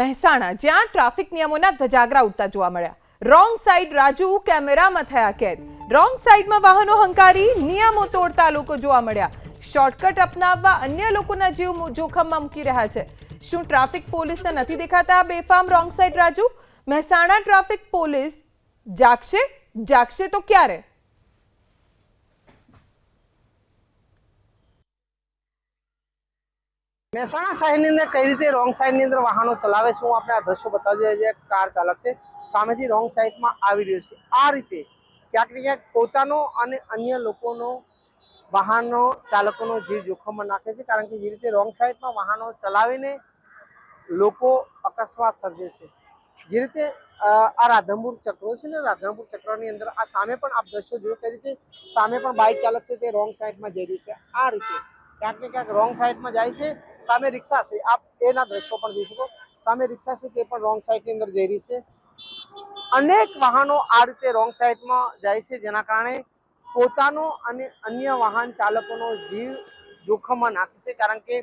મહેસાણા જ્યાં ટ્રાફિક નિયમોના ધજાગરા ઉડતા જોવા મળ્યા। રોંગ સાઈડ રાજુ કેમેરામાં થયા કેદ। રોંગ સાઈડમાં વાહનો હંકારી નિયમો તોડતા લોકો જોવા મળ્યા। શોર્ટકટ અપનાવવા અન્ય લોકોના જીવ જોખમમાં મૂકી રહ્યા છે। શું ટ્રાફિક પોલીસને નથી દેખાતા બેફામ રોંગ સાઈડ રાજુ? મહેસાણા ટ્રાફિક પોલીસ જાગશે તો ક્યારે? મહેસાણા શહેરની અંદર કઈ રીતે રોંગ સાઈડની અંદર વાહનો ચલાવે છે હું આપણે આ દ્રશ્યો બતાવી રહ્યો છે। કાર ચાલક છે સામેથી રોંગ સાઈડમાં આવી રહ્યો છે। આ રીતે ક્યાંક ને ક્યાંક પોતાનો અને અન્ય લોકોનો વાહનો ચાલકોનો જીવ જોખમમાં નાખે છે, કારણ કે જે રીતે રોંગ સાઈડમાં વાહનો ચલાવીને લોકો અકસ્માત સર્જે છે। જે રીતે આ રાધનપુર ચક્રો છે ને, રાધનપુર ચક્રની અંદર આ સામે પણ આપ દ્રશ્યો જોયો કઈ રીતે સામે પણ બાઇક ચાલક છે તે રોંગ સાઈડમાં જઈ રહ્યું છે। આ રીતે ક્યાંક ને ક્યાંક રોંગ સાઈડમાં જાય છે। સામે રિક્ષા છે, આપ એના દ્રશ્યો પણ જોઈ શકો, સામે રિક્ષા છે તે પણ રોંગ સાઈડની અંદર જઈ રહી છે। અનેક વાહનો આ રીતે રોંગ સાઈડમાં જાય છે, જેના કારણે પોતાનો અને અન્ય વાહન ચાલકોનો જીવ જોખમમાં નાખે છે, કારણ કે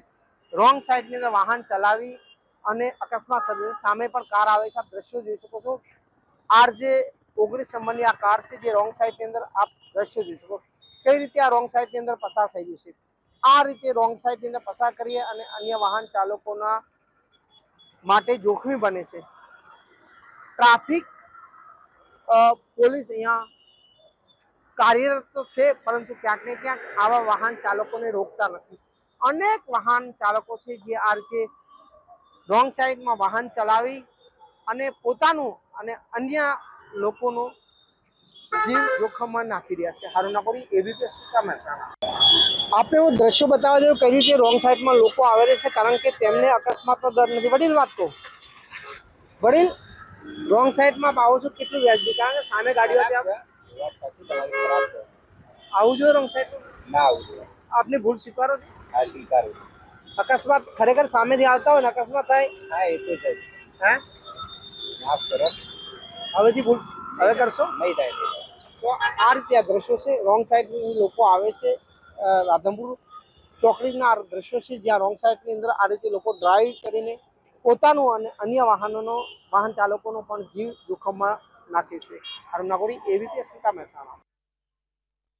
રોંગ સાઈડની અંદર વાહન ચલાવી અને અકસ્માત સર્જે છે। સામે પણ કાર આવે છે, આપ દ્રશ્યો જોઈ શકો છો। RJ19 નંબરની આ કાર છે જે રોંગ સાઈડની અંદર આપ દ્રશ્યો જોઈ શકો કઈ રીતે આ રોંગ સાઈડની અંદર પસાર થઈ ગઈ છે। આ રીતે રોંગ સાઈડની અંદર પસાર કરીએ અને અન્ય વાહન ચાલકોના માટે જોખમી બને છે। ટ્રાફિક પોલીસ અહીંયા કાર્યરત તો છે, પરંતુ ક્યાંક ને ક્યાંક આવા વાહન ચાલકોને રોકતા નથી। અનેક વાહન ચાલકો છે જે આ રીતે રોંગ સાઈડમાં વાહન ચલાવી અને પોતાનું અને અન્ય લોકોનો જીવ જોખમમાં નાખી રહ્યા છે। હારું નાકોરી એબીપી મહેસાણા। આપણે હું દ્રશ્યો બતાવવા જેવું કઈ રીતે રોંગ સાઈડમાં લોકો આવે છે, કારણ કે તેમને અકસ્માતનો ડર નથી। વડીલ વાત કહું, વડીલ રોંગ સાઈડમાં આવો છો કેટલું વ્યાજબી, કારણ કે સામે ગાડીઓ આવું જોઈએ રોંગ સાઈડ ના આવું જોઈએ? આપની ભૂલ સ્વીકારો છો? હા, સ્વીકારું। અકસ્માત ખરેખર સામેથી આવતા હોય ને અકસ્માત થાય? હા, એ તો છે। હે માફ કરો, હવેથી ભૂલ હવે કરશો નહીં થાય। તો આ રીતે આ દ્રશ્યો છે, રોંગ સાઈડથી લોકો આવે છે। રાધનપુર ચોકડીના દ્રશ્યો છે જ્યાં રોંગ સાઈડની અંદર આ રીતે લોકો ડ્રાઈવ કરીને પોતાનું અને અન્ય વાહન ચાલકોનો પણ જીવ જોખમમાં નાખે છે। હારું નાકોરી એબીપી મહેસાણા।